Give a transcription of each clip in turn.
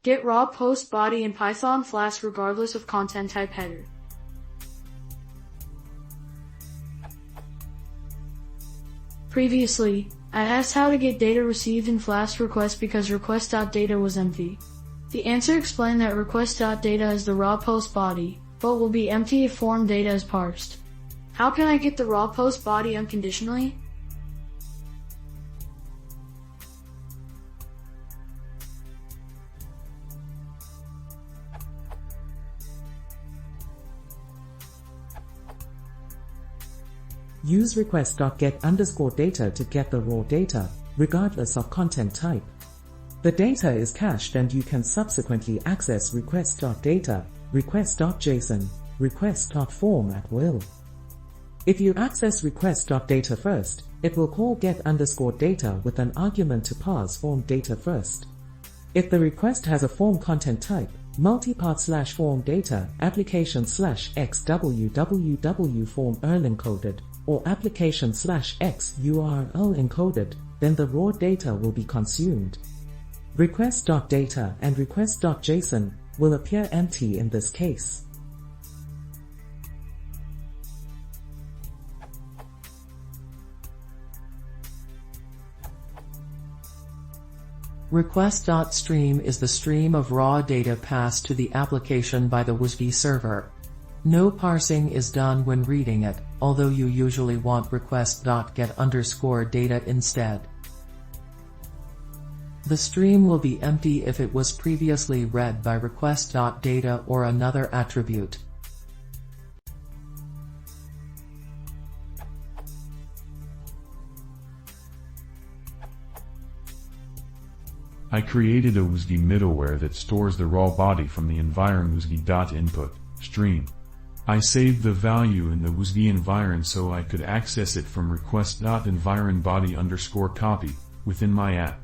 Get raw post body in Python Flask regardless of content type header. Previously, I asked how to get data received in Flask request because request.data was empty. The answer explained that request.data is the raw post body, but will be empty if form data is parsed. How can I get the raw post body unconditionally? Use request.get_data to get the raw data, regardless of content type. The data is cached and you can subsequently access request.data, request.json, request.form at will. If you access request.data first, it will call get_data with an argument to parse form data first. If the request has a form content type, multipart/form data application/x www form URL encoded, or application/x URL encoded, then the raw data will be consumed. Request.data and request.json will appear empty in this case. Request.stream is the stream of raw data passed to the application by the WSB server. No parsing is done when reading it, although you usually want request.get_data instead. The stream will be empty if it was previously read by request.data or another attribute. I created a WSB middleware that stores the raw body from the environ WSB.input stream. I saved the value in the WSB environ so I could access it from request.environBody_copy within my app.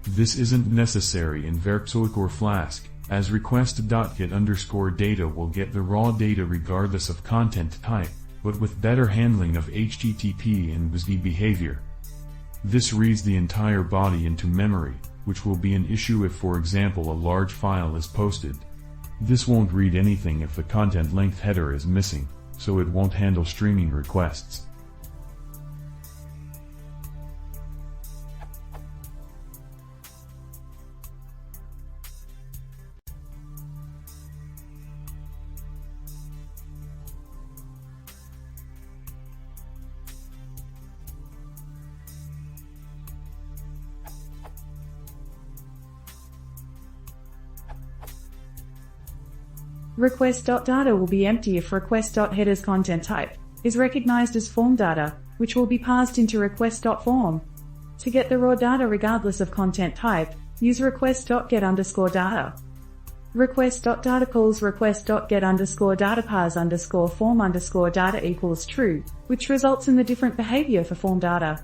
This isn't necessary in werkzeug or Flask, as request.get_data will get the raw data regardless of content type, but with better handling of HTTP and WSB behavior. This reads the entire body into memory, which will be an issue if, for example, a large file is posted. This won't read anything if the content length header is missing, so it won't handle streaming requests. Request.data will be empty if request.header's content type is recognized as form data, which will be passed into request.form. To get the raw data regardless of content type, use request.get_data. Request.data calls request.get_data parse_form_data equals true, which results in the different behavior for form data.